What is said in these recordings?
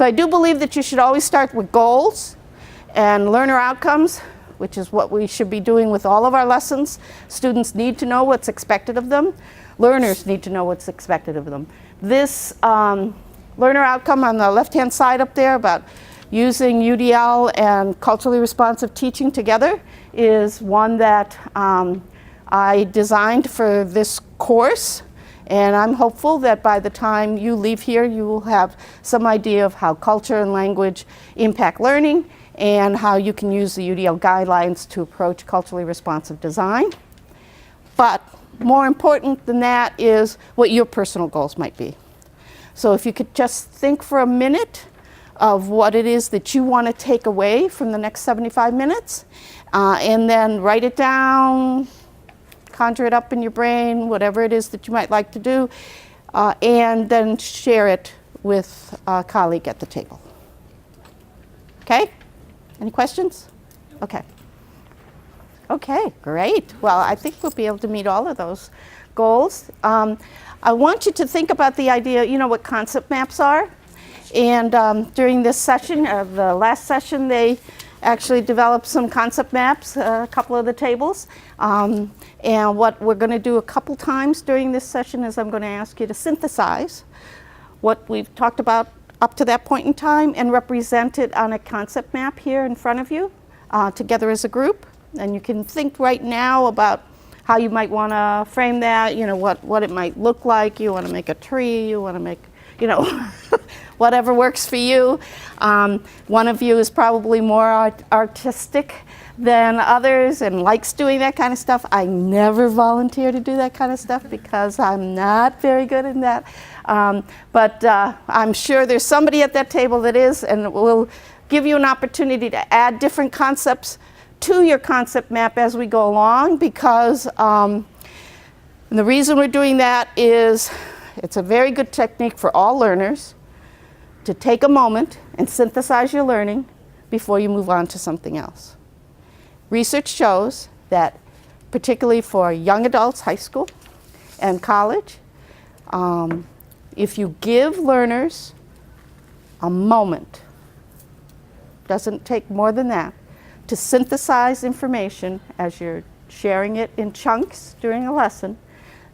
So I do believe that you should always start with goals and learner outcomes, which is what we should be doing with all of our lessons. Students need to know what's expected of them. Learners need to know what's expected of them. This learner outcome on the left-hand side up there about using UDL and culturally responsive teaching together is one that I designed for this course, and I'm hopeful that by the time you leave here you will have some idea of how culture and language impact learning and how you can use the UDL guidelines to approach culturally responsive design. But more important than that is what your personal goals might be. So if you could just think for a minute of what it is that you want to take away from the next 75 minutes, and then write it down, conjure it up in your brain, whatever it is that you might like to do, and then share it with a colleague at the table. Okay? Any questions? Okay. Okay, great. Well, I think we'll be able to meet all of those goals. I want you to think about the idea, you know what concept maps are? And during this session, the last session, they actually developed some concept maps, a couple of the tables. And what we're going to do a couple times during this session is I'm going to ask you to synthesize what we've talked about up to that point in time and represent it on a concept map here in front of you together as a group. And you can think right now about how you might want to frame that, you know, what it might look like. You want to make a tree, you want to make, you know, whatever works for you. One of you is probably more artistic than others and likes doing that kind of stuff. I never volunteer to do that kind of stuff because I'm not very good in that. But I'm sure there's somebody at that table that is, and we'll give you an opportunity to add different concepts to your concept map as we go along, because and the reason we're doing that is it's a very good technique for all learners to take a moment and synthesize your learning before you move on to something else. Research shows that, particularly for young adults, high school and college, if you give learners a moment, doesn't take more than that, to synthesize information as you're sharing it in chunks during a lesson,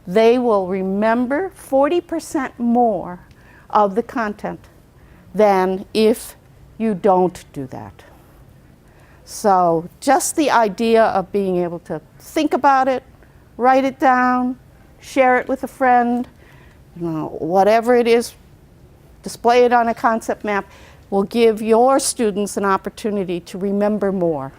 they will remember 40% more of the content than if you don't do that. So just the idea of being able to think about it, write it down, share it with a friend, you know, whatever it is, display it on a concept map, will give your students an opportunity to remember more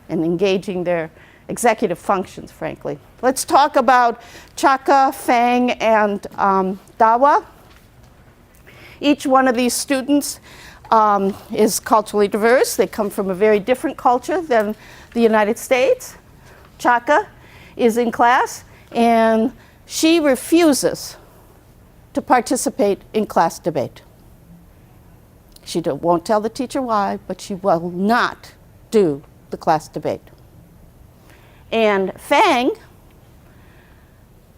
and engaging their executive functions, frankly. Let's talk about Chaka, Fang, and Dawa. Each one of these students is culturally diverse. They come from a very different culture than the United States. Chaka is in class, and she refuses to participate in class debate. She won't tell the teacher why, but she will not do the class debate. And Fang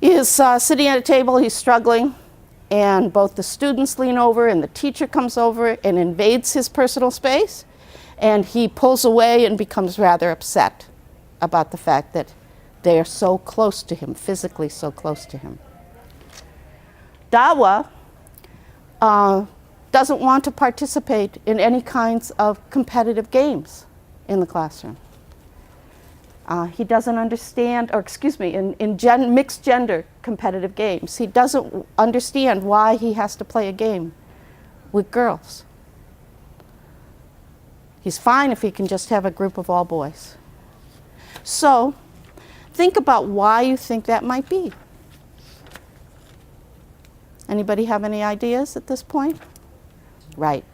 is sitting at a table, he's struggling, and both the students lean over and the teacher comes over and invades his personal space, and he pulls away and becomes rather upset about the fact that they are so close to him, physically so close to him. Dawa doesn't want to participate in any kinds of competitive games in the classroom. He doesn't understand, or excuse me, in mixed gender competitive games, he doesn't understand why he has to play a game with girls. He's fine if he can just have a group of all boys. So think about why you think that might be. Anybody have any ideas at this point? Right,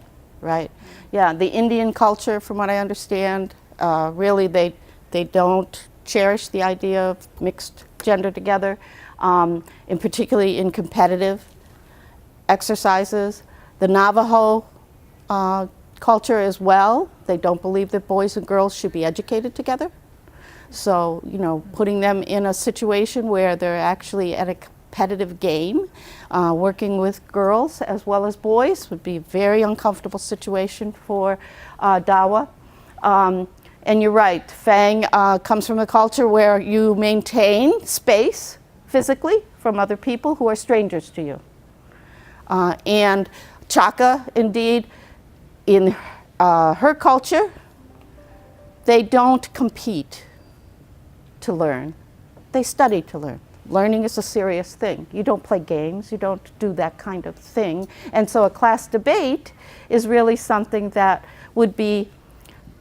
right. Yeah, the Indian culture, from what I understand, really they don't cherish the idea of mixed gender together, and particularly in competitive exercises. The Navajo culture as well, they don't believe that boys and girls should be educated together. So, you know, putting them in a situation where they're actually at a competitive game. Working with girls as well as boys would be a very uncomfortable situation for Dawa. And you're right, Fang comes from a culture where you maintain space physically from other people who are strangers to you. And Chaka, indeed, in her culture, they don't compete to learn. They study to learn. Learning is a serious thing. You don't play games, you don't do that kind of thing. And so a class debate is really something that would be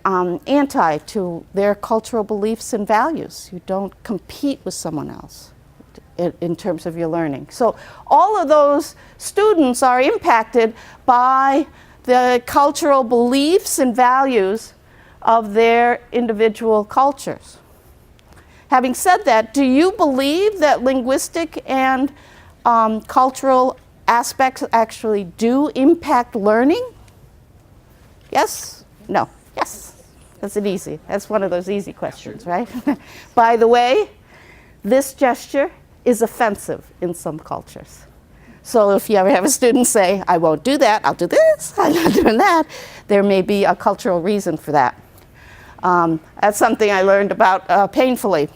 anti to their cultural beliefs and values. You don't compete with someone else in terms of your learning. So all of those students are impacted by the cultural beliefs and values of their individual cultures. Having said that, do you believe that linguistic and cultural aspects actually do impact learning? Yes? No? Yes. That's an easy. That's one of those easy questions, right? By the way, this gesture is offensive in some cultures. So if you ever have a student say, I won't do that, I'll do this, I'm not doing that, there may be a cultural reason for that. That's something I learned about painfully.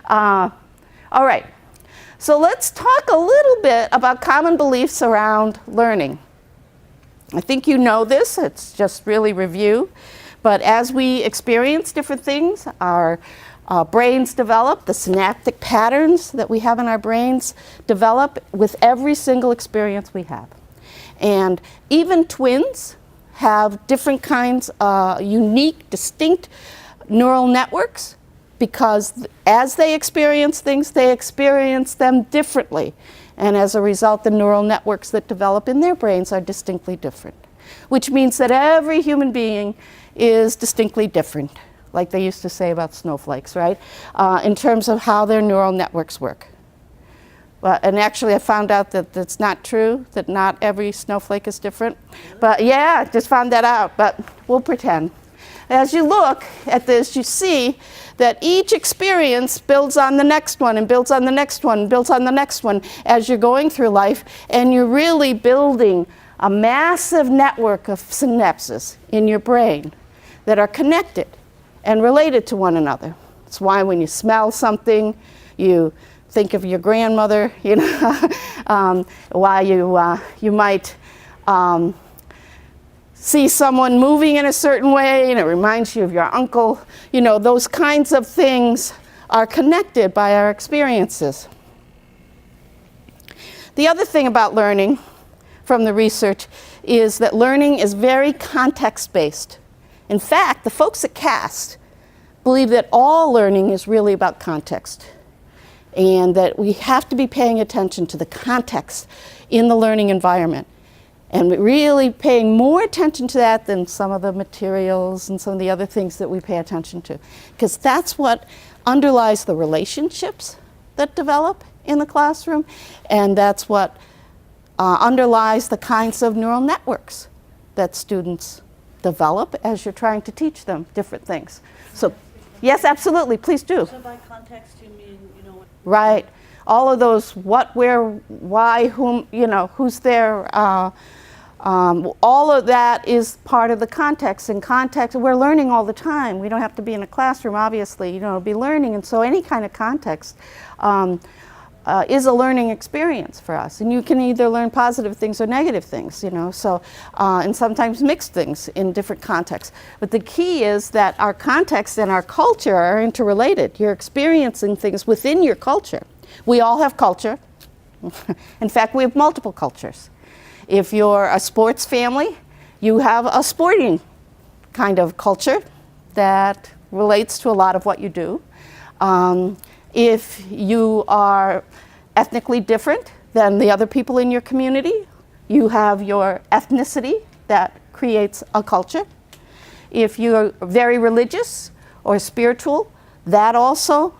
All right, so let's talk a little bit about common beliefs around learning. I think you know this, it's just really review, but as we experience different things, our brains develop, the synaptic patterns that we have in our brains develop with every single experience we have. And even twins have different kinds of unique, distinct neural networks because as they experience things, they experience them differently. And as a result, the neural networks that develop in their brains are distinctly different, which means that every human being is distinctly different, like they used to say about snowflakes, right? In terms of how their neural networks work. And actually I found out that that's not true, that not every snowflake is different. But yeah, just found that out, but we'll pretend. As you look at this, you see that each experience builds on the next one and builds on the next one and builds on the next one as you're going through life, and you're really building a massive network of synapses in your brain that are connected and related to one another. That's why when you smell something, you think of your grandmother, you know, why you might see someone moving in a certain way and it reminds you of your uncle. You know, those kinds of things are connected by our experiences. The other thing about learning from the research is that learning is very context-based. In fact, the folks at CAST believe that all learning is really about context, and that we have to be paying attention to the context in the learning environment, and really paying more attention to that than some of the materials and some of the other things that we pay attention to, because that's what underlies the relationships that develop in the classroom, and that's what underlies the kinds of neural networks that students develop as you're trying to teach them different things. So, yes, absolutely, please do. So by context, you mean, you know, right. All of those what, where, why, whom, you know, who's there, all of that is part of the context. In context, we're learning all the time. We don't have to be in a classroom, obviously, you know, be learning. And so any kind of context is a learning experience for us. And you can either learn positive things or negative things, you know, so, and sometimes mixed things in different contexts. But the key is that our context and our culture are interrelated. You're experiencing things within your culture. We all have culture. In fact, we have multiple cultures. If you're a sports family, you have a sporting kind of culture that relates to a lot of what you do. If you are ethnically different than the other people in your community, you have your ethnicity that creates a culture. If you're very religious or spiritual, that also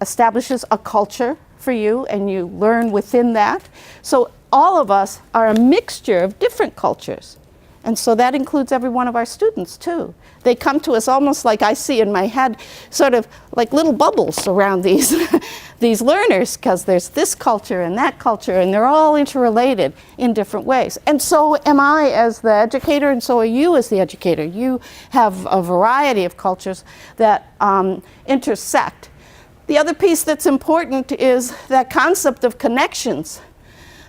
establishes a culture for you, and you learn within that. So all of us are a mixture of different cultures. And so that includes every one of our students too. They come to us almost like I see in my head, sort of like little bubbles around these these learners, because there's this culture and that culture, and they're all interrelated in different ways. And so am I as the educator, and so are you as the educator. You have a variety of cultures that intersect. The other piece that's important is that concept of connections,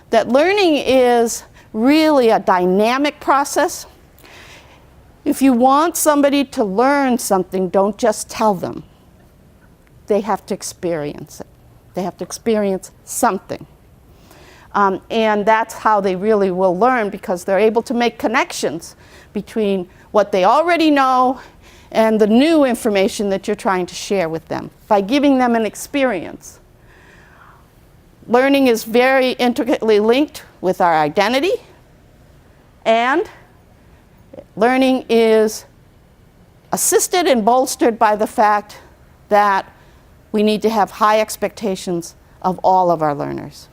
that learning is really a dynamic process. If you want somebody to learn something, don't just tell them. They have to experience it. They have to experience something. And that's how they really will learn, because they're able to make connections between what they already know and the new information that you're trying to share with them by giving them an experience. Learning is very intricately linked with our identity, and learning is assisted and bolstered by the fact that we need to have high expectations of all of our learners.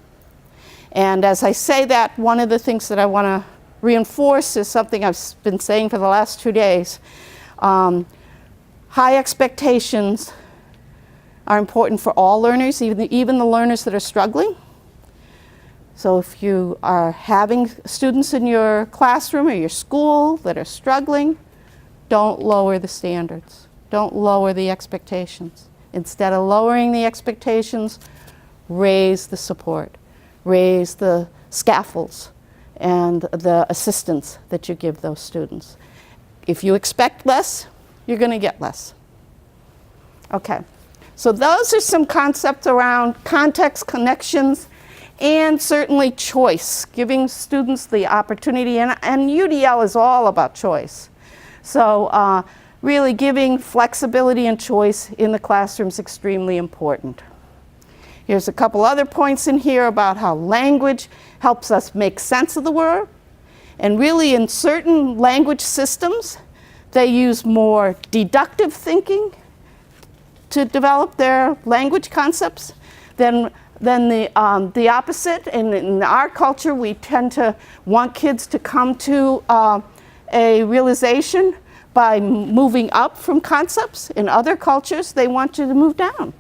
And as I say that, one of the things that I want to reinforce is something I've been saying for the last 2 days. High expectations are important for all learners, even the learners that are struggling. So if you are having students in your classroom or your school that are struggling, don't lower the standards. Don't lower the expectations. Instead of lowering the expectations, raise the support. Raise the scaffolds and the assistance that you give those students. If you expect less, you're going to get less. Okay, so those are some concepts around context, connections, and certainly choice, giving students the opportunity, and UDL is all about choice. So really giving flexibility and choice in the classroom is extremely important. Here's a couple other points in here about how language helps us make sense of the word. And really in certain language systems, they use more deductive thinking to develop their language concepts than the opposite. In our culture, we tend to want kids to come to a realization by moving up from concepts. In other cultures, they want you to move down.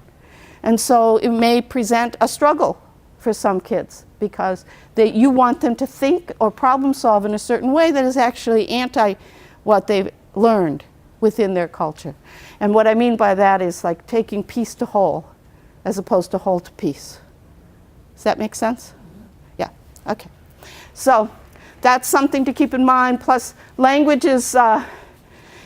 And so it may present a struggle for some kids because you want them to think or problem solve in a certain way that is actually anti what they've learned within their culture. And what I mean by that is like taking piece to whole as opposed to whole to piece. Does that make sense? Yeah, okay. So that's something to keep in mind. Plus language is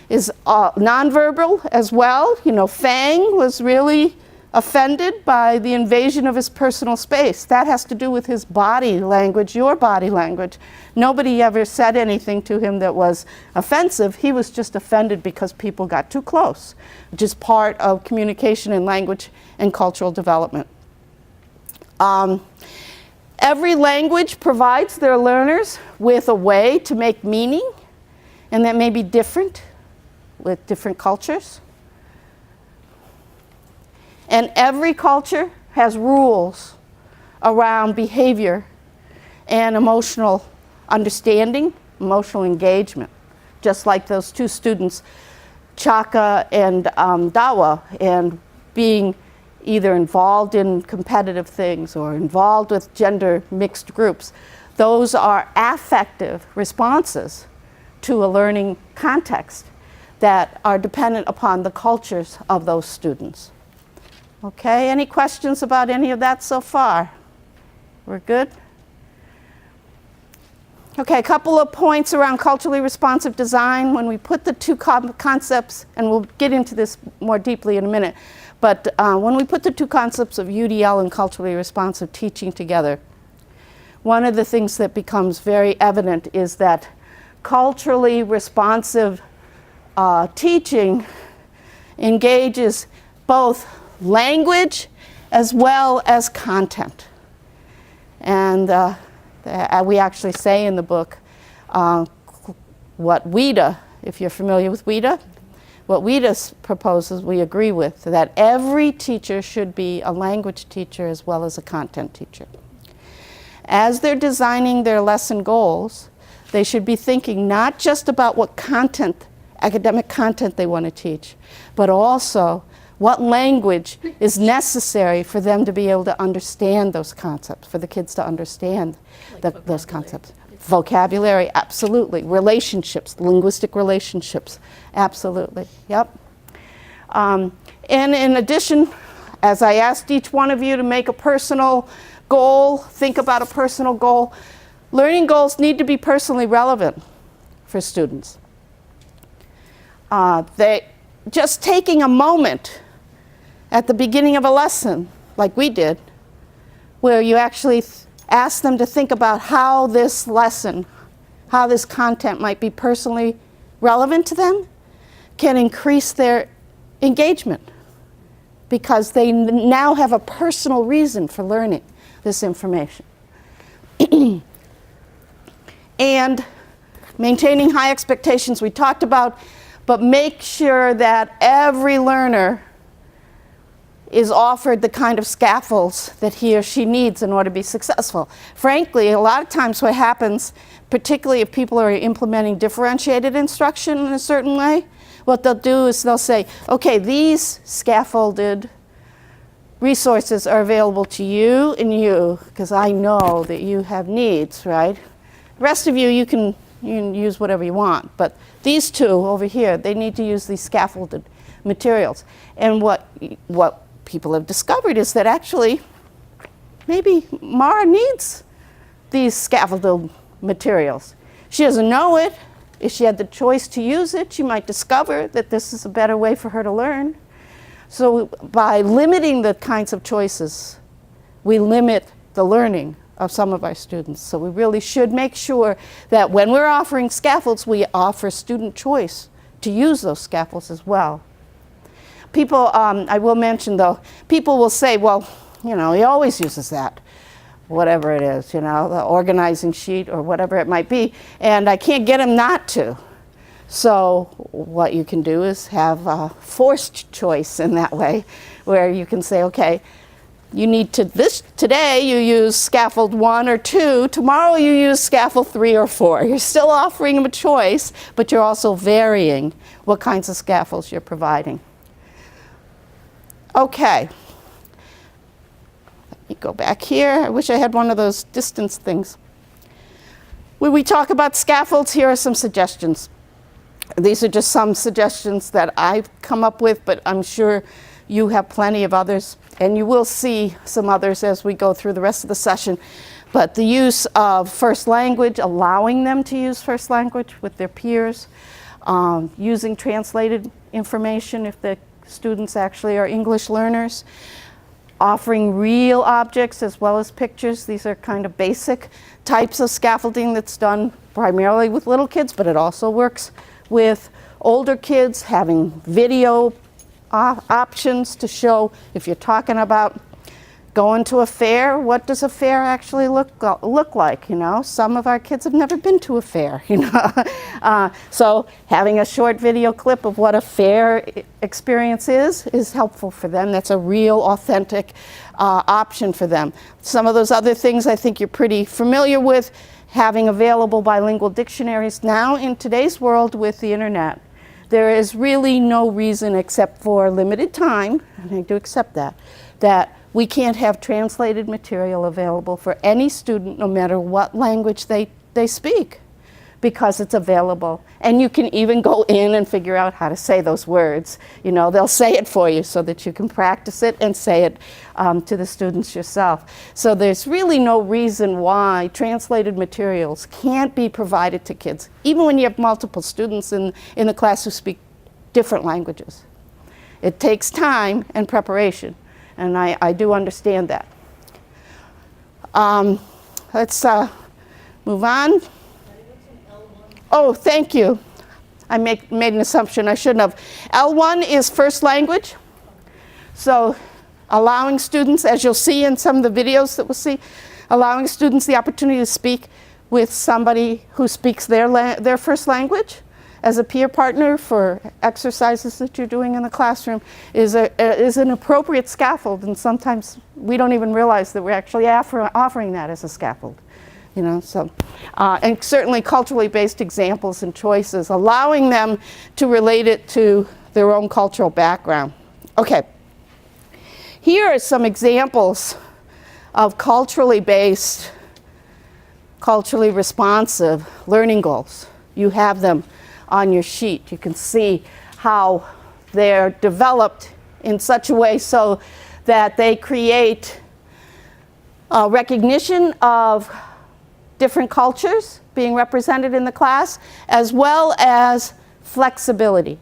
nonverbal as well. You know, Fang was really offended by the invasion of his personal space. That has to do with his body language, your body language. Nobody ever said anything to him that was offensive. He was just offended because people got too close, which is part of communication and language and cultural development. Every language provides their learners with a way to make meaning, and that may be different with different cultures. And every culture has rules around behavior and emotional understanding, emotional engagement, just like those two students, Chaka and Dawa, and being either involved in competitive things or involved with gender mixed groups. Those are affective responses to a learning context that are dependent upon the cultures of those students. Okay, any questions about any of that so far? We're good? Okay, a couple of points around culturally responsive design. When we put the two concepts, and we'll get into this more deeply in a minute, but when we put the two concepts of UDL and culturally responsive teaching together, one of the things that becomes very evident is that culturally responsive teaching engages both language as well as content. And we actually say in the book what WIDA, if you're familiar with WIDA, what WIDA proposes we agree with, that every teacher should be a language teacher as well as a content teacher. As they're designing their lesson goals, they should be thinking not just about what content, academic content they want to teach, but also What language is necessary for them to be able to understand those concepts, for the kids to understand those concepts? Vocabulary, absolutely. Relationships, linguistic relationships, absolutely. Yep. And in addition, as I asked each one of you to make a personal goal, think about a personal goal, learning goals need to be personally relevant for students. Just taking a moment at the beginning of a lesson, like we did, where you actually ask them to think about how this lesson, how this content might be personally relevant to them, can increase their engagement because they now have a personal reason for learning this information. And maintaining high expectations we talked about, but make sure that every learner is offered the kind of scaffolds that he or she needs in order to be successful. Frankly, a lot of times what happens, particularly if people are implementing differentiated instruction in a certain way, what they'll do is they'll say, okay, these scaffolded resources are available to you and you, because I know that you have needs, right? The rest of you, you can use whatever you want, but these two over here, they need to use these scaffolded materials. And what people have discovered is that actually maybe Mara needs these scaffolded materials. She doesn't know it. If she had the choice to use it, she might discover that this is a better way for her to learn. So by limiting the kinds of choices, we limit the learning of some of our students. So we really should make sure that when we're offering scaffolds, we offer student choice to use those scaffolds as well. People, I will mention though, people will say, well, you know, he always uses that, whatever it is, you know, the organizing sheet or whatever it might be, and I can't get him not to. So what you can do is have a forced choice in that way, where you can say, okay, you need to, today you use scaffold 1 or 2, tomorrow you use scaffold 3 or 4. You're still offering them a choice, but you're also varying what kinds of scaffolds you're providing. Okay. Let me go back here. I wish I had one of those distance things. When we talk about scaffolds, here are some suggestions. These are just some suggestions that I've come up with, but I'm sure you have plenty of others, and you will see some others as we go through the rest of the session. But the use of first language, allowing them to use first language with their peers, using translated information if the students actually are English learners, offering real objects as well as pictures. These are kind of basic types of scaffolding that's done primarily with little kids, but it also works with older kids, having video options to show if you're talking about going to a fair, what does a fair actually look like, you know? Some of our kids have never been to a fair, you know? So having a short video clip of what a fair experience is helpful for them. That's a real, authentic option for them. Some of those other things I think you're pretty familiar with, having available bilingual dictionaries now in today's world with the internet. There is really no reason except for limited time, and I do accept that, that we can't have translated material available for any student no matter what language they speak, because it's available. And you can even go in and figure out how to say those words. You know, they'll say it for you so that you can practice it and say it to the students yourself. So there's really no reason why translated materials can't be provided to kids, even when you have multiple students in the class who speak different languages. It takes time and preparation, and I do understand that. Let's move on. Oh, thank you. I made an assumption I shouldn't have. L1 is first language. So allowing students, as you'll see in some of the videos that we'll see, allowing students the opportunity to speak with somebody who speaks their first language as a peer partner for exercises that you're doing in the classroom is an appropriate scaffold, and sometimes we don't even realize that we're actually offering that as a scaffold. You know, so, and certainly culturally based examples and choices, allowing them to relate it to their own cultural background. Okay. Here are some examples of culturally based, culturally responsive learning goals. You have them on your sheet. You can see how they're developed in such a way so that they create recognition of different cultures being represented in the class, as well as flexibility.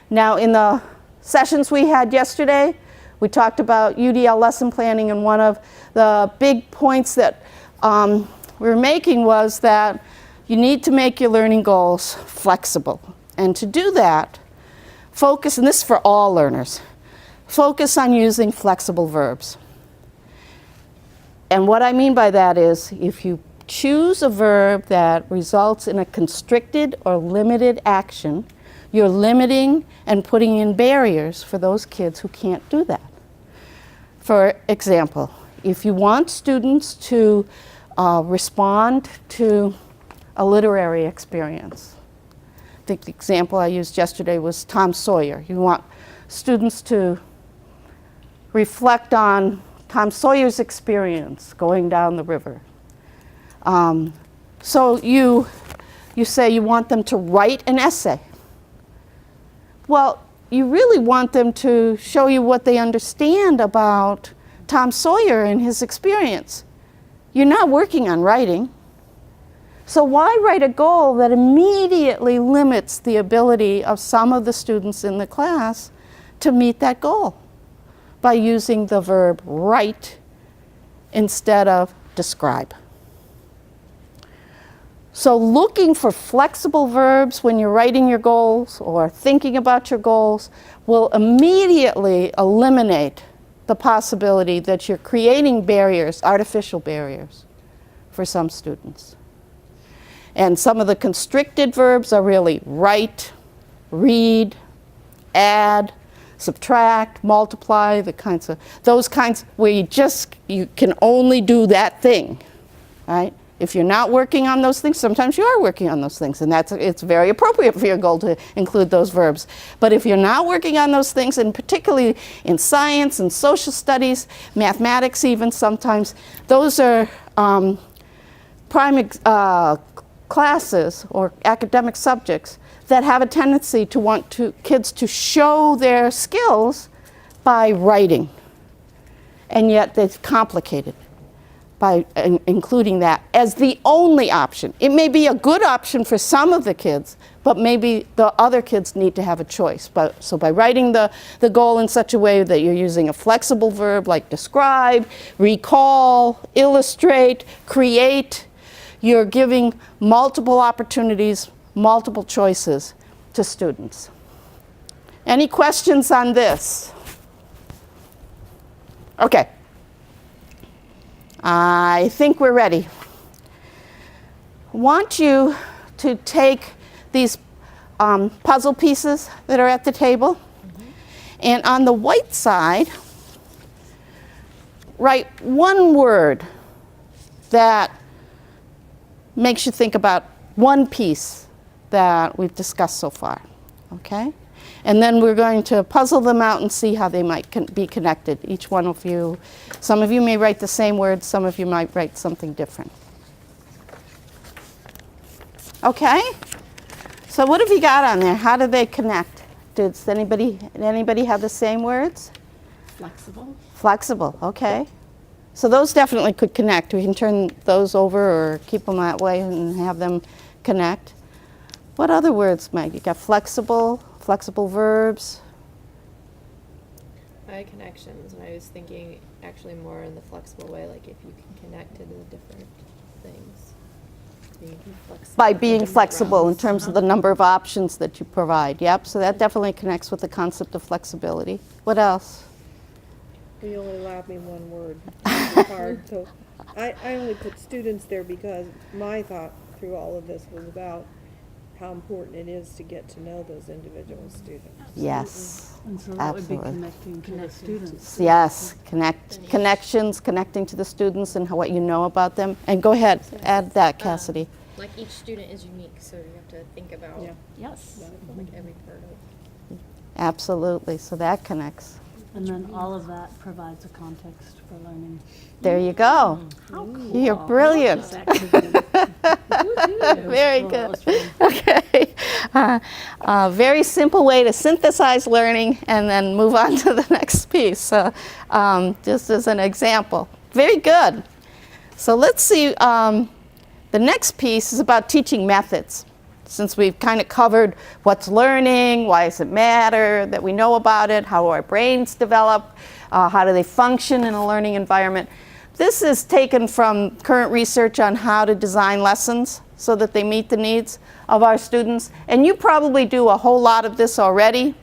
Now, in the sessions we had yesterday, we talked about UDL lesson planning, and one of the big points that we were making was that you need to make your learning goals flexible. And to do that, focus, and this is for all learners, focus on using flexible verbs. And what I mean by that is, if you choose a verb that results in a constricted or limited action, you're limiting and putting in barriers for those kids who can't do that. For example, if you want students to respond to a literary experience, I think the example I used yesterday was Tom Sawyer. You want students to reflect on Tom Sawyer's experience going down the river. So you say you want them to write an essay. Well, you really want them to show you what they understand about Tom Sawyer and his experience. You're not working on writing. So why write a goal that immediately limits the ability of some of the students in the class to meet that goal by using the verb write instead of describe? So looking for flexible verbs when you're writing your goals or thinking about your goals will immediately eliminate the possibility that you're creating barriers, artificial barriers, for some students. And some of the constricted verbs are really write, read, add, subtract, multiply, those kinds where you can only do that thing, right? If you're not working on those things, sometimes you are working on those things, and it's very appropriate for your goal to include those verbs. But if you're not working on those things, and particularly in science and social studies, mathematics even sometimes, those are prime classes or academic subjects that have a tendency to want kids to show their skills by writing. And yet it's complicated by including that as the only option. It may be a good option for some of the kids, but maybe the other kids need to have a choice. So by writing the goal in such a way that you're using a flexible verb like describe, recall, illustrate, create, you're giving multiple opportunities, multiple choices to students. Any questions on this? Okay. I think we're ready. I want you to take these puzzle pieces that are at the table, and on the white side, write one word that makes you think about one piece that we've discussed so far, okay? And then we're going to puzzle them out and see how they might be connected. Each one of you, some of you may write the same word, some of you might write something different. Okay? So what have you got on there? How do they connect? Does anybody have the same words? Flexible. Flexible, okay. So those definitely could connect. We can turn those over or keep them that way and have them connect. What other words, Mike? You got flexible verbs. I had connections, and I was thinking actually more in the flexible way, like if you can connect to the different things. You can be flexible By in being different flexible in realms. terms of the number of options that you provide. Yep, so that definitely connects with the concept of flexibility. What else? You only allowed me one word. It's hard. So I only put students there because my thought through all of this was about how important it is to get to know those individual students. Yes, And so that would be absolutely. connecting to the students. Yes, connections, connecting to the students and what you know about them. And go ahead, add that, Cassidy. Like each student is unique, so you have to think about Yeah. Yes. like every part of. Absolutely. So that connects. And then all of that provides a context for learning. There you go. How cool. You're brilliant. This activity. Very Cool, that good. was fun. Okay. Very simple way to synthesize learning and then move on to the next piece. So just as an example. Very good. So let's see. The next piece is about teaching methods. Since we've kind of covered what's learning, why does it matter that we know about it, how our brains develop, how do they function in a learning environment. This is taken from current research on how to design lessons so that they meet the needs of our students. And you probably do a whole lot of this already,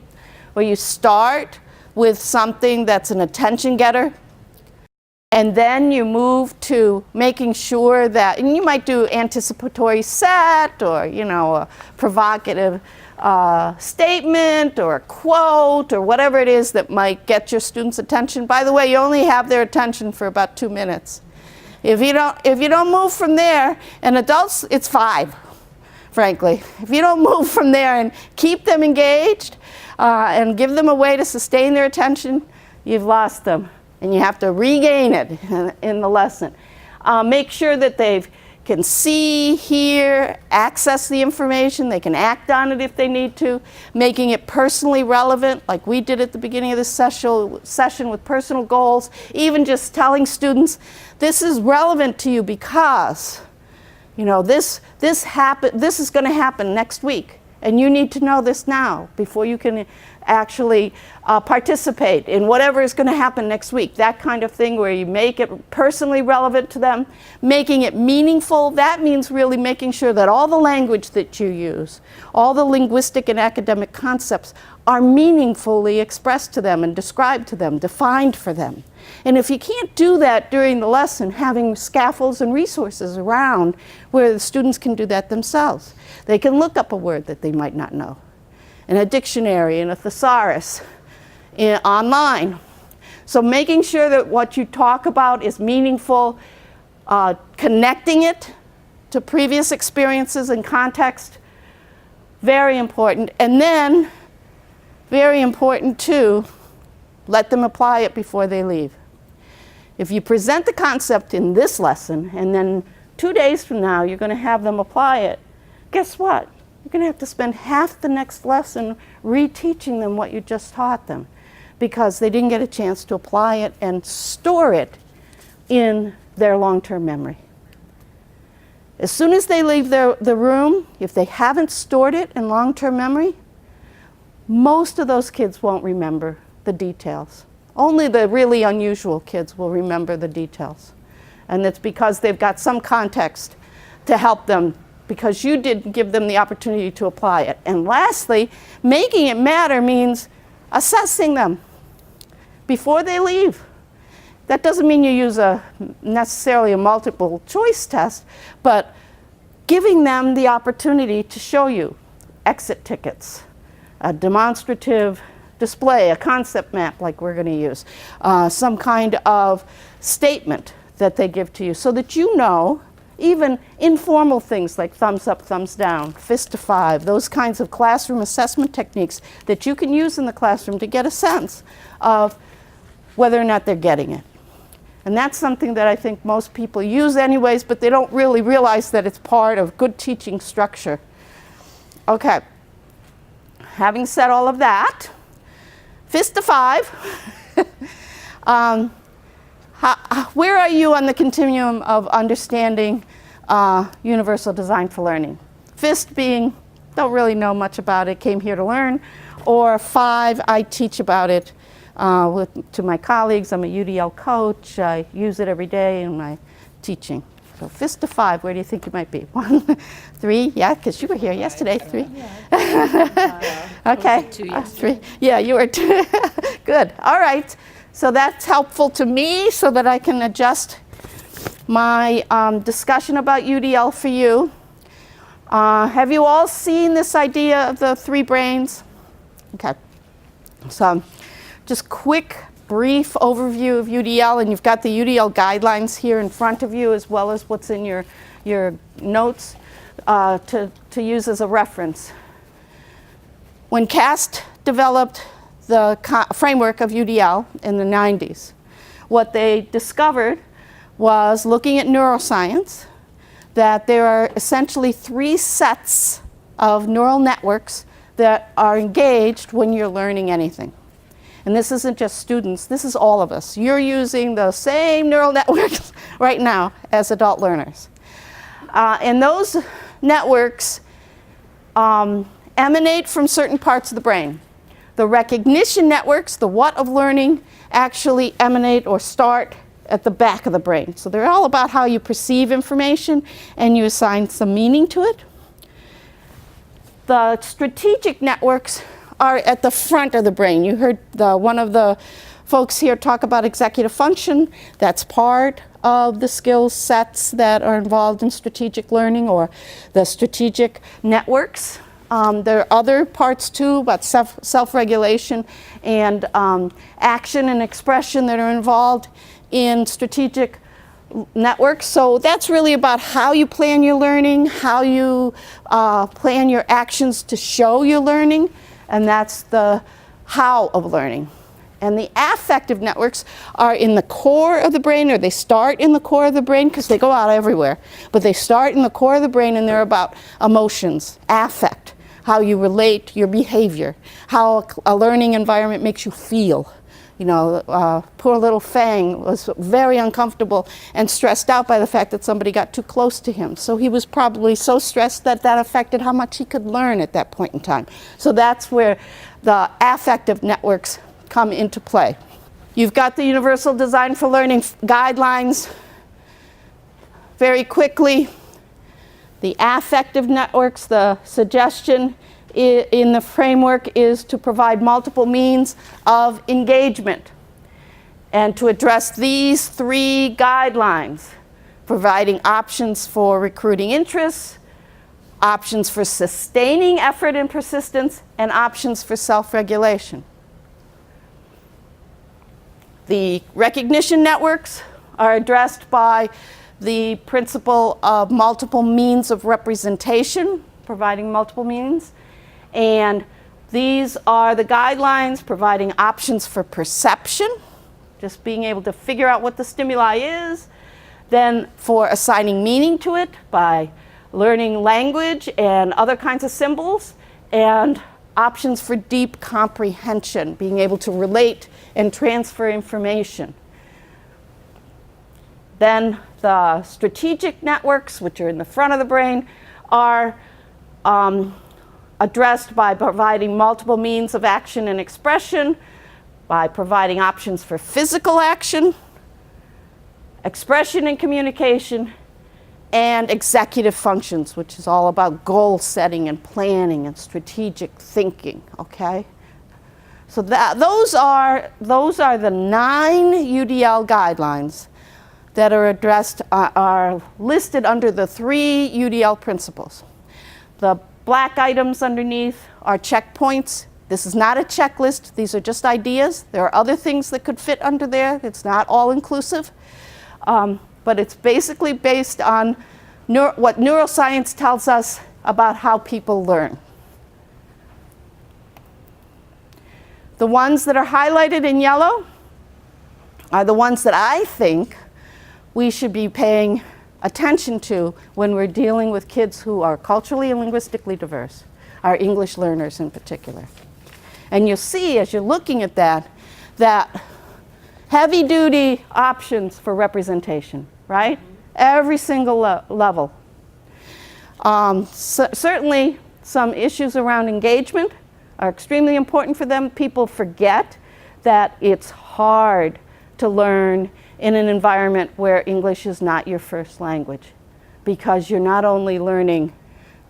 where you start with something that's an attention getter, and then you move to making sure that, and you might do anticipatory set, or a provocative statement or a quote or whatever it is that might get your students' attention. By the way, you only have their attention for about 2 minutes. If you don't move from there, and adults, it's 5, frankly. If you don't move from there and keep them engaged and give them a way to sustain their attention, you've lost them. And you have to regain it in the lesson. Make sure that they can see, hear, access the information. They can act on it if they need to. Making it personally relevant, like we did at the beginning of this session with personal goals. Even just telling students, this is relevant to you because, this is going to happen next week. And you need to know this now before you can actually participate in whatever is going to happen next week. That kind of thing where you make it personally relevant to them, making it meaningful. That means really making sure that all the language that you use, all the linguistic and academic concepts are meaningfully expressed to them and described to them, defined for them. And if you can't do that during the lesson, having scaffolds and resources around where the students can do that themselves. They can look up a word that they might not know in a dictionary, in a thesaurus, online. So making sure that what you talk about is meaningful, connecting it to previous experiences and context, very important. And then, very important too, let them apply it before they leave. If you present the concept in this lesson, and then 2 days from now you're going to have them apply it, guess what? You're going to have to spend half the next lesson reteaching them what you just taught them because they didn't get a chance to apply it and store it in their long-term memory. As soon as they leave the room, if they haven't stored it in long-term memory, most of those kids won't remember the details. Only the really unusual kids will remember the details. And it's because they've got some context to help them because you didn't give them the opportunity to apply it. And lastly, making it matter means assessing them before they leave. That doesn't mean you use necessarily a multiple choice test, but giving them the opportunity to show you exit tickets, a demonstrative display, a concept map like we're going to use, some kind of statement that they give to you so that you know even informal things like thumbs up, thumbs down, fist to 5, those kinds of classroom assessment techniques that you can use in the classroom to get a sense of whether or not they're getting it. And that's something that I think most people use anyways, but they don't really realize that it's part of good teaching structure. Okay, having said all of that, fist to 5. Where are you on the continuum of understanding universal design for learning? Fist being, don't really know much about it, came here to learn, or 5, I teach about it to my colleagues. I'm a UDL coach. I use it every day in my teaching. So fist to 5, where do you think you might be? 1, 3, yeah, because you were here yesterday. 3. Okay, 3. Yeah, you were 2. Good. All right. So that's helpful to me so that I can adjust my discussion about UDL for you. Have you all seen this idea of the 3 brains? Okay. So just quick, brief overview of UDL, and you've got the UDL guidelines here in front of you as well as what's in your notes to use as a reference. When cast developed the framework of UDL in the 90s. What they discovered was, looking at neuroscience, that there are essentially 3 sets of neural networks that are engaged when you're learning anything. And this isn't just students, this is all of us. You're using the same neural networks right now as adult learners. And those networks emanate from certain parts of the brain. The recognition networks, the what of learning, actually emanate or start at the back of the brain. So they're all about how you perceive information and you assign some meaning to it. The strategic networks are at the front of the brain. You heard one of the folks here talk about executive function. That's part of the skill sets that are involved in strategic learning, or the strategic networks. There are other parts too, about self-regulation and action and expression that are involved in strategic networks. So that's really about how you plan your learning, how you plan your actions to show your learning, and that's the how of learning. And the affective networks are in the core of the brain, or they start in the core of the brain, because they go out everywhere. But they start in the core of the brain, and they're about emotions, affect, how you relate your behavior, how a learning environment makes you feel. You know, poor little Fang was very uncomfortable and stressed out by the fact that somebody got too close to him. So he was probably so stressed that that affected how much he could learn at that point in time. So that's where the affective networks come into play. You've got the Universal Design for Learning Guidelines. Very quickly, the affective networks, the suggestion in the framework is to provide multiple means of engagement and to address these 3 guidelines: providing options for recruiting interests, options for sustaining effort and persistence, and options for self-regulation. The recognition networks are addressed by the principle of multiple means of representation, providing multiple means. And these are the guidelines providing options for perception, just being able to figure out what the stimuli is, then for assigning meaning to it by learning language and other kinds of symbols, and options for deep comprehension, being able to relate and transfer information. Then the strategic networks, which are in the front of the brain, are addressed by providing multiple means of action and expression, by providing options for physical action, expression and communication, and executive functions, which is all about goal setting and planning and strategic thinking, okay? So those are the 9 UDL guidelines that are addressed, are listed under the 3 UDL principles. The black items underneath are checkpoints. This is not a checklist. These are just ideas. There are other things that could fit under there. It's not all inclusive. But it's basically based on what neuroscience tells us about how people learn. The ones that are highlighted in yellow are the ones that I think we should be paying attention to when we're dealing with kids who are culturally and linguistically diverse, our English learners in particular. And you'll see as you're looking at that heavy-duty options for representation, right? Every single level. Certainly some issues around engagement are extremely important for them. People forget that it's hard to learn in an environment where English is not your first language, because you're not only learning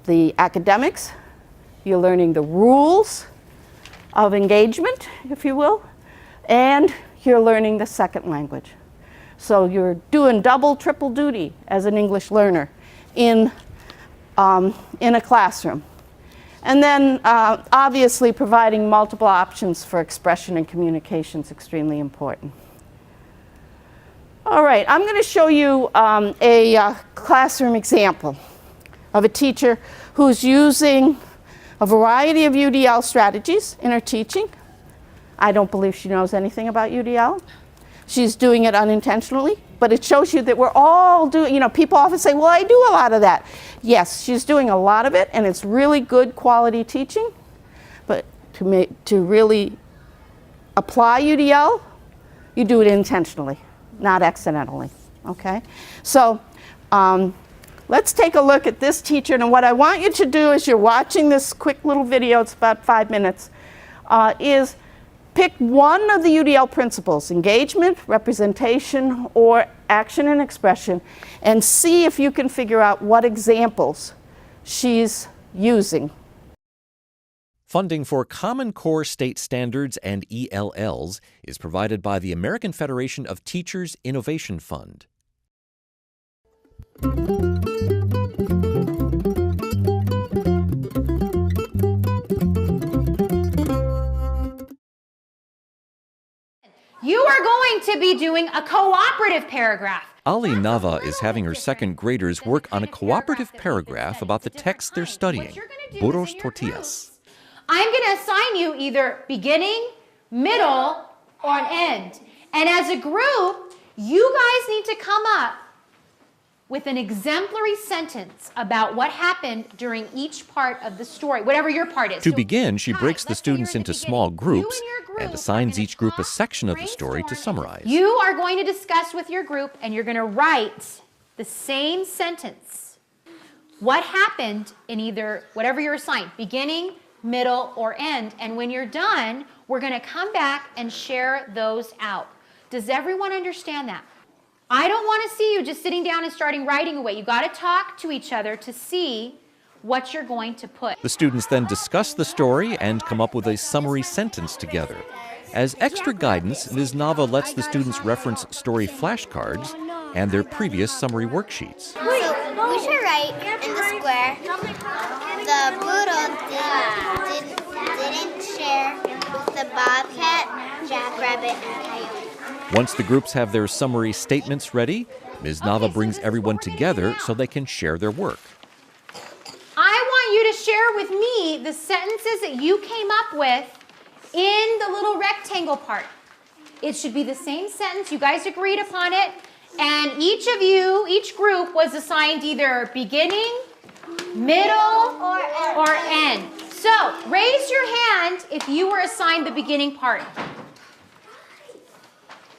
the academics, you're learning the rules of engagement, if you will, and you're learning the second language. So you're doing double, triple duty as an English learner in a classroom. And then obviously providing multiple options for expression and communication is extremely important. All right, I'm going to show you a classroom example of a teacher who's using a variety of UDL strategies in her teaching. I don't believe she knows anything about UDL. She's doing it unintentionally, but it shows you that we're all doing, people often say, well, I do a lot of that. Yes, she's doing a lot of it, and it's really good quality teaching, but to really apply UDL, you do it intentionally, not accidentally, okay? So let's take a look at this teacher, and what I want you to do as you're watching this quick little video, it's about 5 minutes, is pick one of the UDL principles, engagement, representation, or action and expression, and see if you can figure out what examples she's using. Funding for Common Core State Standards and ELLs is provided by the American Federation of Teachers Innovation Fund. You are going to be doing a cooperative paragraph. Ali Nava is having her second graders work on a cooperative paragraph about the text they're studying, Burros Tortillas. I'm going to assign you either beginning, middle, or an end. And as a group, you guys need to come up with an exemplary sentence about what happened during each part of the story, whatever your part is. To begin, she breaks the students into small groups and assigns each group a section of the story to summarize. You are going to discuss with your group, and you're going to write the same sentence. What happened in either, whatever you're assigned, beginning, middle, or end. And when you're done, we're going to come back and share those out. Does everyone understand that? I don't want to see you just sitting down and starting writing away. You got to talk to each other to see what you're going to put. The students then discuss the story and come up with a summary sentence together. As extra guidance, Ms. Nava lets the students reference story flashcards and their previous summary worksheets. So we should write in the square, the poodle didn't share with the bobcat, jackrabbit, and coyote. Once the groups have their summary statements ready, Ms. Nava brings everyone together so they can share their work. I want you to share with me the sentences that you came up with in the little rectangle part. It should be the same sentence. You guys agreed upon it. And each of you, each group was assigned either beginning, middle, or end. So raise your hand if you were assigned the beginning part.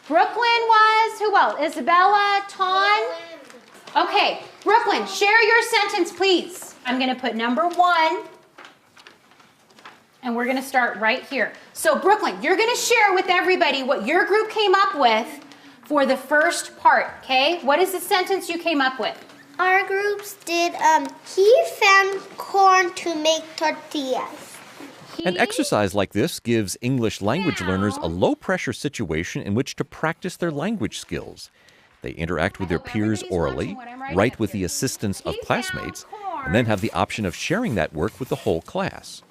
Brooklyn was, who else? Isabella, Ton? Okay, Brooklyn, share your sentence, please. I'm going to put number 1, and we're going to start right here. So Brooklyn, you're going to share with everybody what your group came up with for the first part, okay? What is the sentence you came up with? Our groups did, he found corn to make tortillas. An exercise like this gives English language learners a low-pressure situation in which to practice their language skills. They interact with their peers orally, write with the assistance of classmates, and then have the option of sharing that work with the whole class.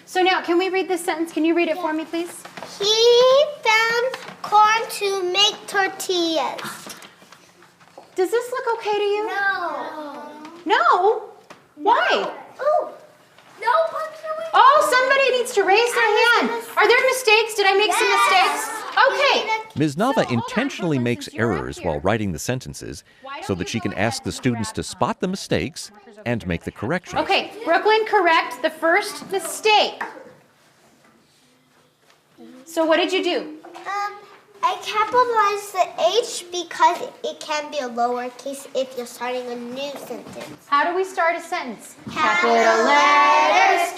So now, can we read this sentence? Can you read it for me, please? He found corn to make tortillas. Does this look okay to you? No. No? Why? Oh, no punctuation. Oh, somebody needs to raise their hand. Are there mistakes? Did I make some mistakes? Okay. Ms. Nava intentionally makes errors while writing the sentences so that she can ask the students to spot the mistakes and make the corrections. Okay, Brooklyn, correct the first mistake. So what did you do? I capitalized the H because it can be a lowercase if you're starting a new sentence. How do we start a sentence? Capital letters.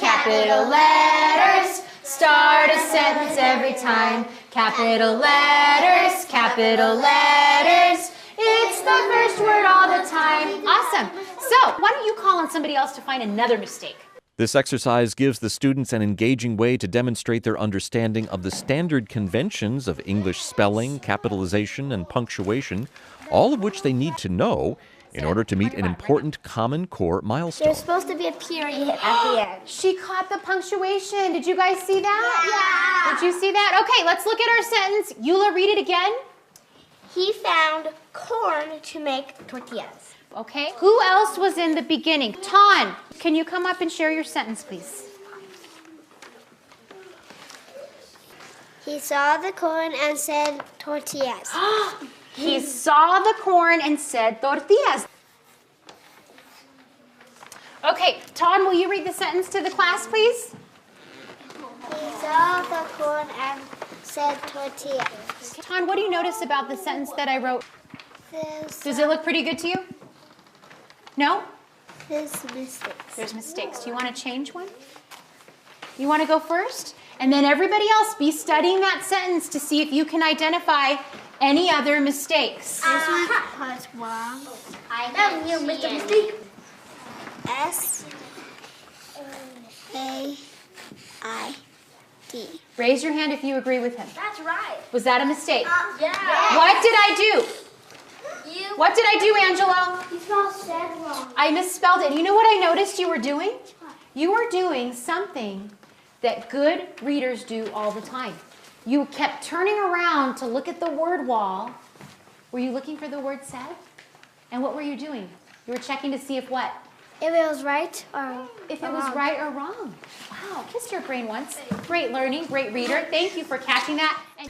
Start a sentence every time. Capital letters. It's the first word all the time. Awesome. So why don't you call on somebody else to find another mistake? This exercise gives the students an engaging way to demonstrate their understanding of the standard conventions of English spelling, capitalization, and punctuation, all of which they need to know in order to meet an important Common Core milestone. There's supposed to be a period at the end. She caught the punctuation. Did you guys see that? Yeah. Did you see that? Okay, let's look at our sentence. Eula, read it again. He found corn to make tortillas. Okay? Who else was in the beginning? Ton, can you come up and share your sentence, please? He saw the corn and said tortillas. He saw the corn and said tortillas. Okay, Ton, will you read the sentence to the class, please? He saw the corn and said tortillas. Ton, what do you notice about the sentence that I wrote? Does it look pretty good to you? No? There's mistakes. There's mistakes. Do you want to change one? You want to go first? And then everybody else be studying that sentence to see if you can identify any other mistakes. This part's wrong. I know you made a mistake. S-A-I-D. Raise your hand if you agree with him. That's right. Was that a mistake? Yeah. What did I do? What did I do, Angelo? You spelled said wrong. I misspelled it. You know what I noticed you were doing? You were doing something that good readers do all the time. You kept turning around to look at the word wall. Were you looking for the word said? And what were you doing? You were checking to see if what? If it was right or If it was right or wrong. Wow, kiss your brain once. Great learning, great reader. Thank you for catching that. And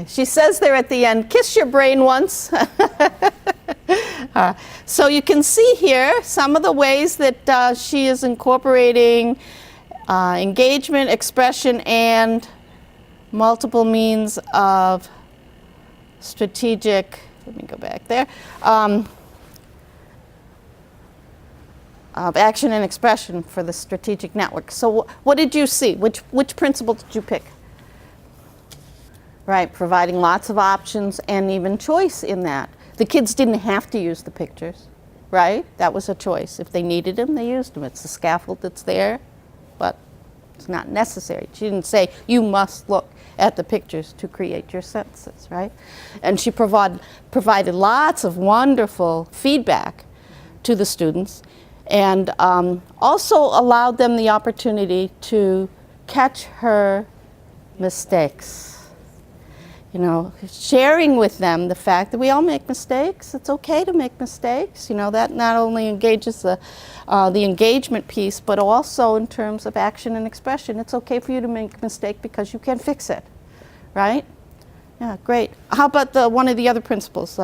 She says there at the end, kiss your brain once. So you can see here some of the ways that she is incorporating engagement, expression, and multiple means of strategic, let me go back there, of action and expression for the strategic network. So what did you see? Which principle did you pick? Right, providing lots of options and even choice in that. The kids didn't have to use the pictures, right? That was a choice. If they needed them, they used them. It's the scaffold that's there, but it's not necessary. She didn't say, you must look at the pictures to create your sentences, right? And she provided lots of wonderful feedback to the students, and also allowed them the opportunity to catch her mistakes. You know, sharing with them the fact that we all make mistakes. It's okay to make mistakes. You know, that not only engages the engagement piece, but also in terms of action and expression. It's okay for you to make a mistake because you can fix it, right? Yeah, great. How about one of the other principles?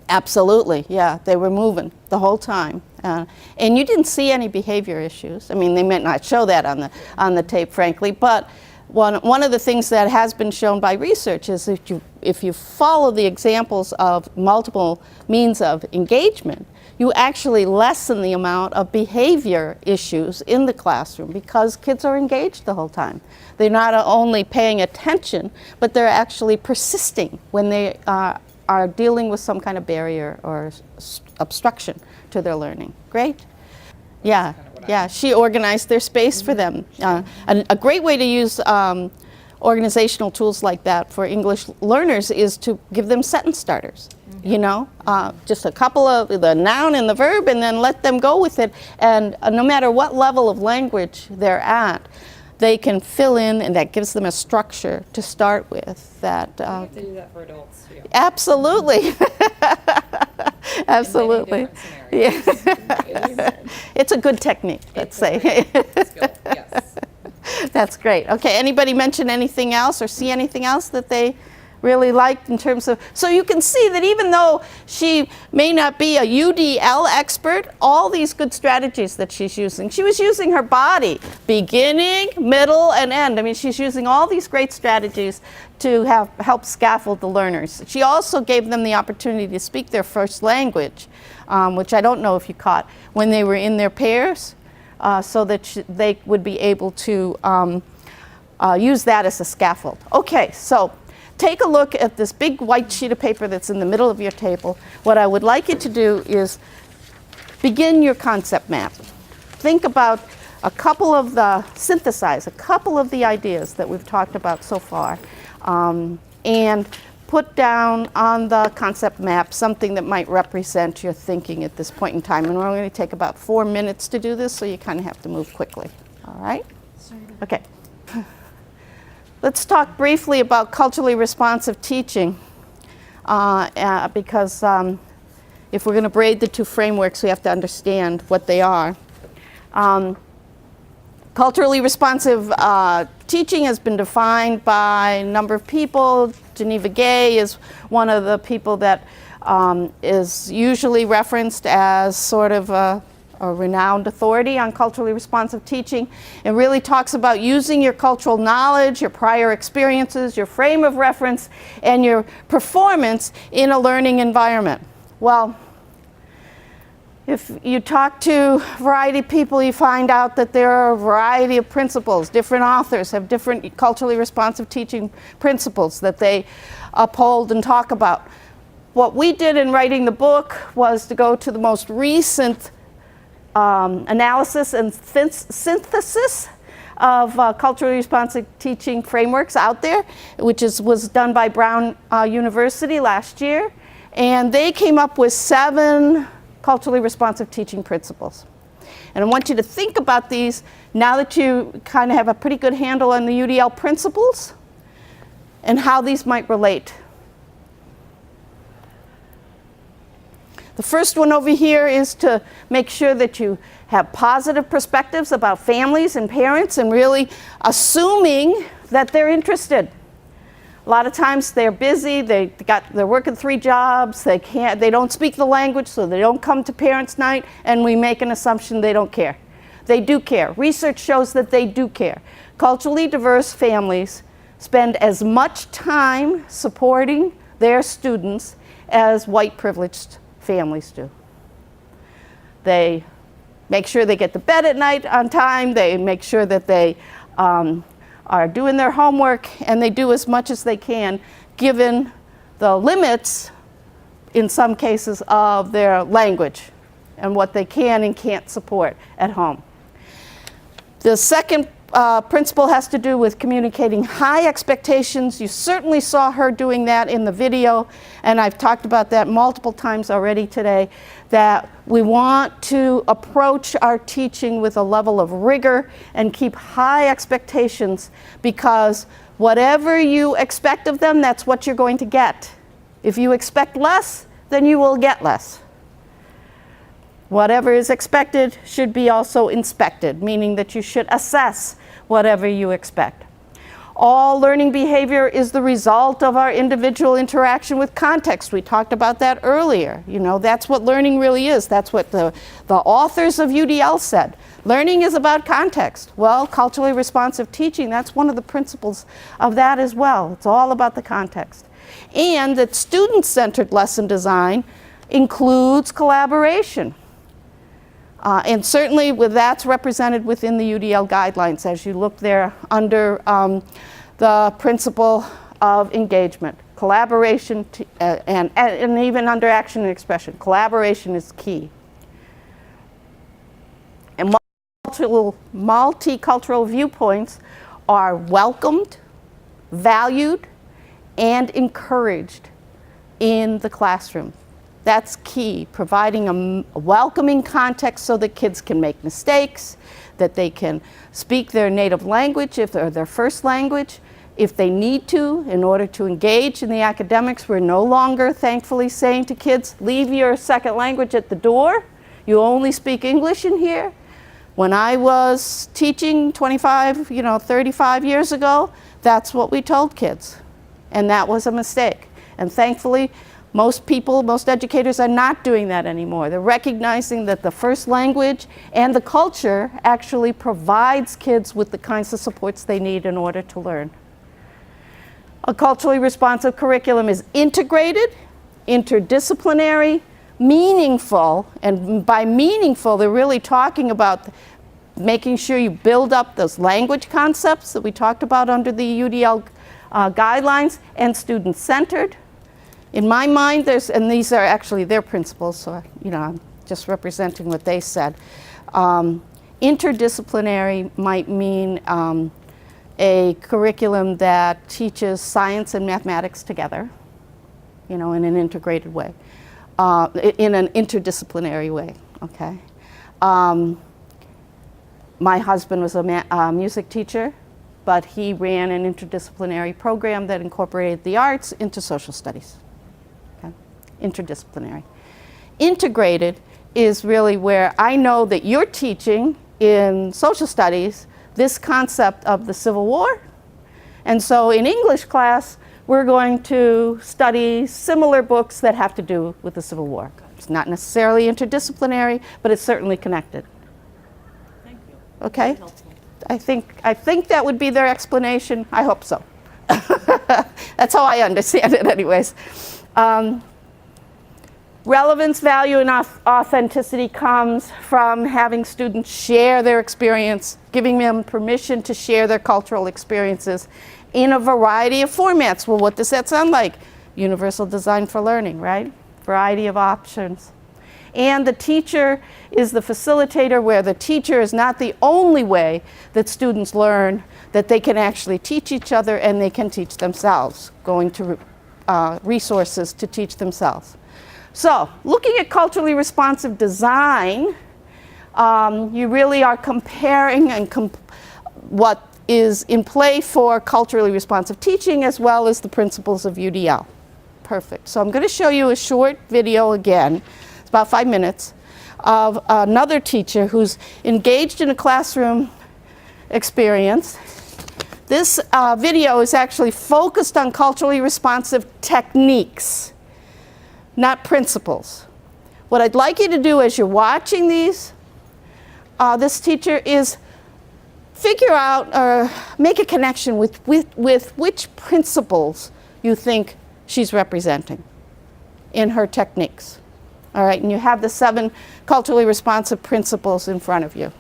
Absolutely, yeah, they were moving the whole time. And you didn't see any behavior issues. I mean, they might not show that on the tape, frankly, but one of the things that has been shown by research is if you follow the examples of multiple means of engagement, you actually lessen the amount of behavior issues in the classroom because kids are engaged the whole time. They're not only paying attention, but they're actually persisting when they are dealing with some kind of barrier or obstruction to their learning. Great. Yeah, yeah, she organized their space for them. A great way to use organizational tools like that for English learners is to give them sentence starters. You know, just a couple of the noun and the verb, and then let them go with it. And no matter what level of language they're at, they can fill in, and that gives them a structure to start with. That You have to do that for adults too. absolutely, absolutely. Yeah. It's a good technique, let's say. Skill, yes. That's great. Okay, anybody mention anything else or see anything else that they really liked in terms of, so you can see that even though she may not be a UDL expert, all these good strategies that she's using, she was using her body, beginning, middle, and end. I mean, she's using all these great strategies to help scaffold the learners. She also gave them the opportunity to speak their first language, which I don't know if you caught, when they were in their pairs, so that they would be able to use that as a scaffold. Okay, so take a look at this big white sheet of paper that's in the middle of your table. What I would like you to do is begin your concept map. Think about synthesize a couple of the ideas that we've talked about so far, and put down on the concept map something that might represent your thinking at this point in time. And we're going to take about 4 minutes to do this, so you kind of have to move quickly. All right? Okay. Let's talk briefly about culturally responsive teaching, because if we're going to braid the two frameworks, we have to understand what they are. Culturally responsive teaching has been defined by a number of people. Geneva Gay is one of the people that is usually referenced as sort of a renowned authority on culturally responsive teaching. It really talks about using your cultural knowledge, your prior experiences, your frame of reference, and your performance in a learning environment. Well, if you talk to a variety of people, you find out that there are a variety of principles. Different authors have different culturally responsive teaching principles that they uphold and talk about. What we did in writing the book was to go to the most recent analysis and synthesis of culturally responsive teaching frameworks out there, which was done by Brown University last year. And they came up with 7 culturally responsive teaching principles. And I want you to think about these now that you kind of have a pretty good handle on the UDL principles and how these might relate. The first one over here is to make sure that you have positive perspectives about families and parents and really assuming that they're interested. A lot of times they're busy, they're working 3 jobs, they don't speak the language, so they don't come to parents' night, and we make an assumption they don't care. They do care. Research shows that they do care. Culturally diverse families spend as much time supporting their students as white privileged families do. They make sure they get to bed at night on time, they make sure that they are doing their homework, and they do as much as they can given the limits in some cases of their language and what they can and can't support at home. The second principle has to do with communicating high expectations. You certainly saw her doing that in the video, and I've talked about that multiple times already today, that we want to approach our teaching with a level of rigor and keep high expectations, because whatever you expect of them, that's what you're going to get. If you expect less, then you will get less. Whatever is expected should be also inspected, meaning that you should assess whatever you expect. All learning behavior is the result of our individual interaction with context. We talked about that earlier. You know, that's what learning really is. That's what the authors of UDL said. Learning is about context. Well, culturally responsive teaching, that's one of the principles of that as well. It's all about the context. And that student-centered lesson design includes collaboration. And certainly that's represented within the UDL guidelines as you look there under the principle of engagement. Collaboration and even under action and expression. Collaboration is key. And multicultural viewpoints are welcomed, valued, and encouraged in the classroom. That's key, providing a welcoming context so that kids can make mistakes, that they can speak their native language or their first language if they need to in order to engage in the academics. We're no longer, thankfully, saying to kids, leave your second language at the door. You only speak English in here. When I was teaching 35 years ago, that's what we told kids. And that was a mistake. And thankfully, most educators are not doing that anymore. They're recognizing that the first language and the culture actually provides kids with the kinds of supports they need in order to learn. A culturally responsive curriculum is integrated, interdisciplinary, meaningful, and by meaningful, they're really talking about making sure you build up those language concepts that we talked about under the UDL guidelines, and student-centered. In my mind, and these are actually their principles, so I'm just representing what they said. Interdisciplinary might mean a curriculum that teaches science and mathematics together, in an integrated way, in an interdisciplinary way, okay? My husband was a music teacher, but he ran an interdisciplinary program that incorporated the arts into social studies. Interdisciplinary. Integrated is really where I know that you're teaching in social studies this concept of the Civil War. And so in English class, we're going to study similar books that have to do with the Civil War. It's not necessarily interdisciplinary, but it's certainly connected. Thank you. Okay? Very helpful. I think that would be their explanation. I hope so. That's how I understand it anyways. Relevance, value, and authenticity comes from having students share their experience, giving them permission to share their cultural experiences in a variety of formats. Well, what does that sound like? Universal design for learning, right? Variety of options. And the teacher is the facilitator, where the teacher is not the only way that students learn, that they can actually teach each other and they can teach themselves, going to resources to teach themselves. So, looking at culturally responsive design, you really are comparing what is in play for culturally responsive teaching as well as the principles of UDL. Perfect. So I'm going to show you a short video again, it's about 5 minutes, of another teacher who's engaged in a classroom experience. This video is actually focused on culturally responsive techniques, not principles. What I'd like you to do as you're watching these, this teacher, is figure out or make a connection with which principles you think she's representing in her techniques. All right, and you have the 7 culturally responsive principles in front of you.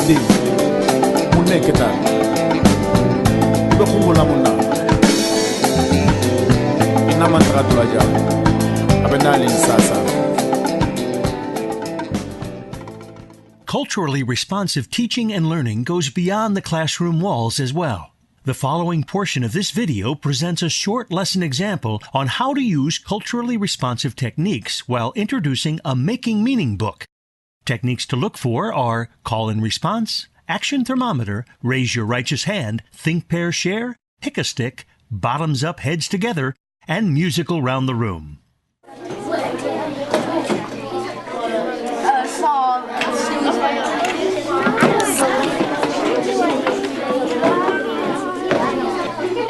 Di, muna kita. Berkumpullah muna. Inaman teratur aja. Abenalin sasa. Culturally responsive teaching and learning goes beyond the classroom walls as well. The following portion of this video presents a short lesson example on how to use culturally responsive techniques while introducing a Making Meaning book. Techniques to look for are call and response, action thermometer, raise your righteous hand, think, pair, share, pick a stick, bottoms up, heads together, and musical round the room.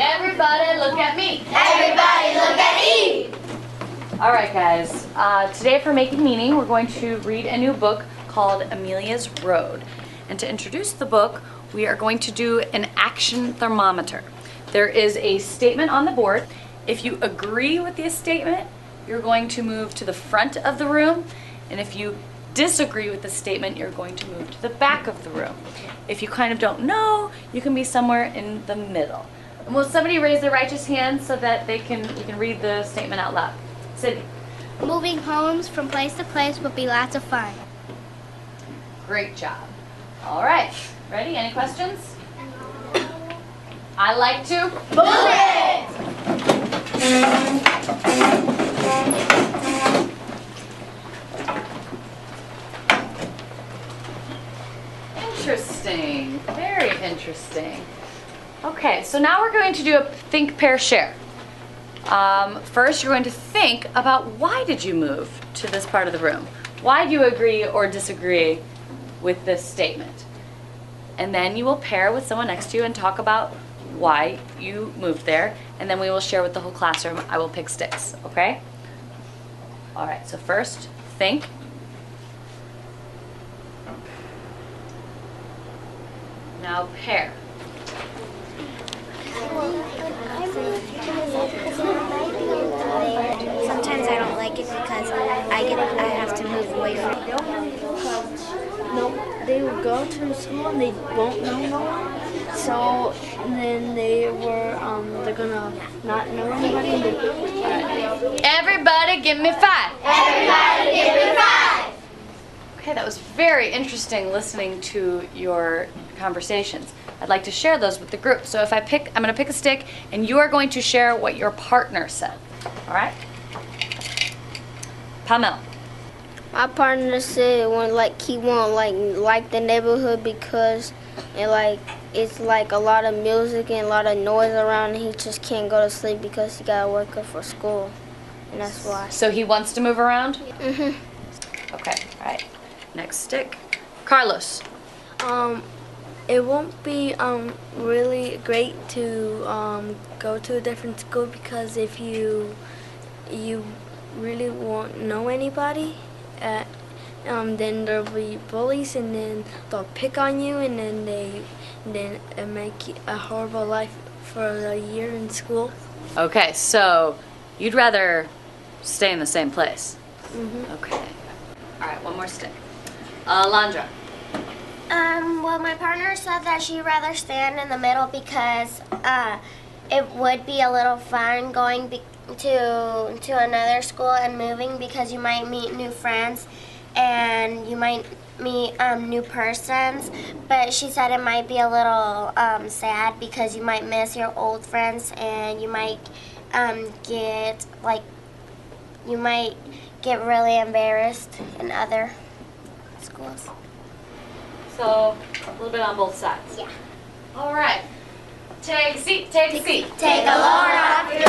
Everybody look at me. Everybody look at me. All right, guys. Today for Making Meaning, we're going to read a new book called Amelia's Road. And to introduce the book, we are going to do an action thermometer. There is a statement on the board. If you agree with this statement, you're going to move to the front of the room. And if you disagree with the statement, you're going to move to the back of the room. If you kind of don't know, you can be somewhere in the middle. And will somebody raise their righteous hand so that we can read the statement out loud? Sydney. Moving homes from place to place would be lots of fun. Great job. All right. Ready? Any questions? I like to move it! Interesting. Very interesting. Okay, so now we're going to do a think, pair, share. First, you're going to think about why did you move to this part of the room? Why do you agree or disagree with this statement? And then you will pair with someone next to you and talk about why you moved there. And then we will share with the whole classroom. I will pick sticks, okay? All right, so first, think. Now pair. Sometimes I don't like it because I have to move away from it. No, they will go to school and they won't know no one. So then they're gonna not know anybody. Everybody give me 5. Everybody give me 5. Okay, that was very interesting listening to your conversations. I'd like to share those with the group. So if I'm going to pick a stick, and you are going to share what your partner said. All right? Pamela. My partner said he won't like the neighborhood because it it's like a lot of music and a lot of noise around, and he just can't go to sleep because he gotta wake up for school, and that's why. So he wants to move around? Mhm. Okay, all right. Next stick. Carlos. It won't be really great to go to a different school because if you really won't know anybody, then there'll be bullies and then they'll pick on you and then it make a horrible life for a year in school. Okay, so you'd rather stay in the same place? Mhm. Okay. All right, one more stick. Landra. Well, my partner said that she'd rather stand in the middle because it would be a little fun going to another school and moving because you might meet new friends and you might meet new persons. But she said it might be a little sad because you might miss your old friends and you might get really embarrassed in other schools. So, a little bit on both sides. Yeah. All right. Take a seat, take a seat. Take a load off your feet.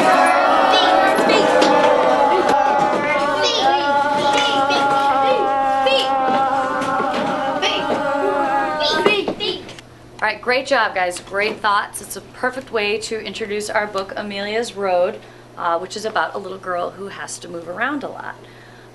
All right, great job, guys. Great thoughts. It's a perfect way to introduce our book, Amelia's Road, which is about a little girl who has to move around a lot.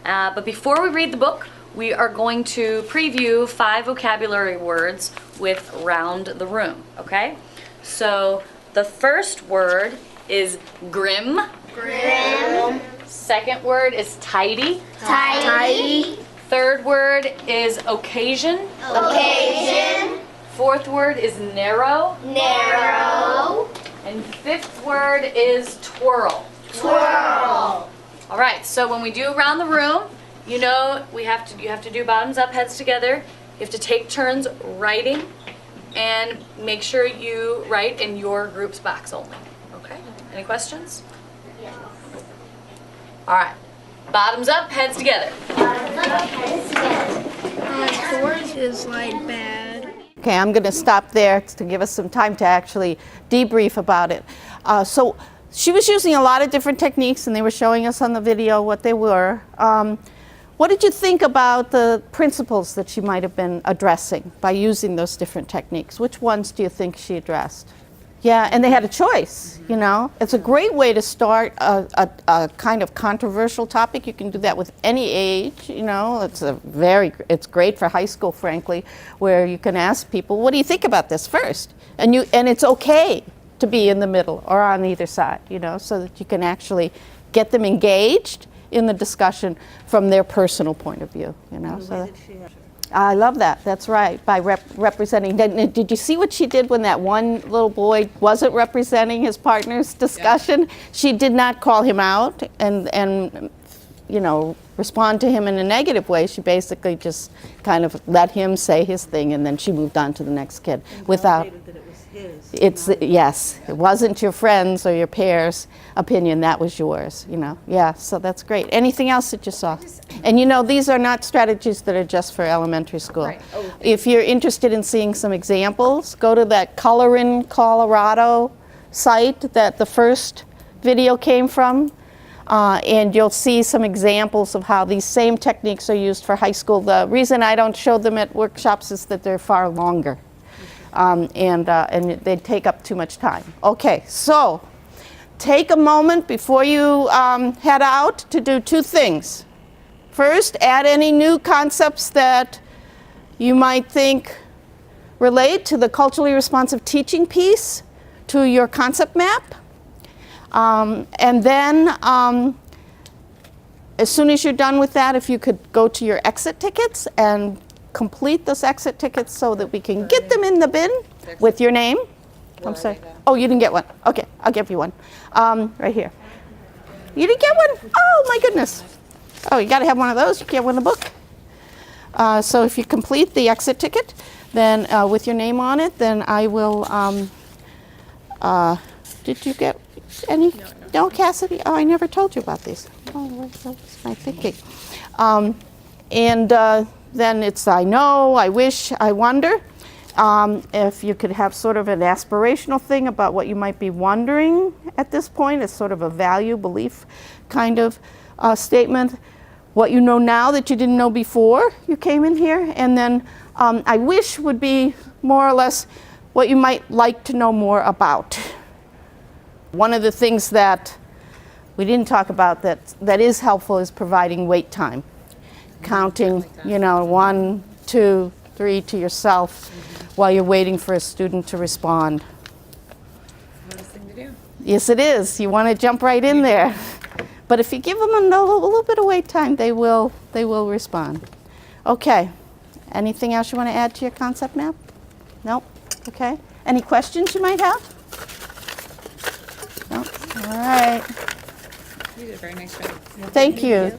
But before we read the book, we are going to preview 5 vocabulary words with Round the Room, okay? So the first word is grim. Grim. Second word is tidy. Tidy. Third word is occasion. Occasion. Fourth word is narrow. Narrow. And fifth word is twirl. Twirl. All right, so when we do Around the Room, you know you have to do bottoms up, heads together. You have to take turns writing and make sure you write in your group's box only. Okay? Any questions? Yes. All right. Bottoms up, heads together. Bottoms up, heads together. Chords is like bad. Okay, I'm going to stop there to give us some time to actually debrief about it. So she was using a lot of different techniques, and they were showing us on the video what they were. What did you think about the principles that she might have been addressing by using those different techniques? Which ones do you think she addressed? Yeah, and they had a choice, you know. It's a great way to start a kind of controversial topic. You can do that with any age, you know. It's great for high school, frankly, where you can ask people, what do you think about this first? And it's okay to be in the middle or on either side, you know, so that you can actually get them engaged in the discussion from their personal point of view, you know. So I love that. That's right. By representing. Did you see what she did when that one little boy wasn't representing his partner's discussion? Yeah. She did not call him out and you know, respond to him in a negative way. She basically just kind of let him say his thing, and then she moved on to the next kid without. That it was his. Yes, it wasn't your friend's or your peer's opinion. That was yours. You know. Yeah. So that's great. Anything else that you saw? And you know, these are not strategies that are just for elementary school. Right. Oh, if you're interested in seeing some examples, go to that Color in Colorado site that the first video came from. And you'll see some examples of how these same techniques are used for high school. The reason I don't show them at workshops is that they're far longer, and they take up too much time. Okay, so take a moment before you head out to do 2 things. First, add any new concepts that you might think relate to the culturally responsive teaching piece to your concept map. And then, as soon as you're done with that, if you could go to your exit tickets and complete those exit tickets so that we can get them in the bin with your name. I'm sorry. Oh, you didn't get one. Okay, I'll give you one. Right here. You didn't get one? Oh, my goodness. Oh, you got to have one of those. You can't win a book. So if you complete the exit ticket, then with your name on it, then I will. Did you get any? No, Cassidy? Oh, I never told you about these. Oh, that was my thinking. And then it's I know, I wish, I wonder. If you could have sort of an aspirational thing about what you might be wondering at this point, it's sort of a value, belief kind of statement. What you know now that you didn't know before you came in here, and then I wish would be more or less what you might like to know more about. One of the things that we didn't talk about that is helpful is providing wait time. Counting, 1, 2, 3 to yourself while you're waiting for a student to respond. Hardest thing to do. Yes, it is. You want to jump right in there. But if you give them a little bit of wait time, they will respond. Okay. Anything else you want to add to your concept map? No? Okay. Any questions you might have? No? All right. You did a very nice job. Thank you.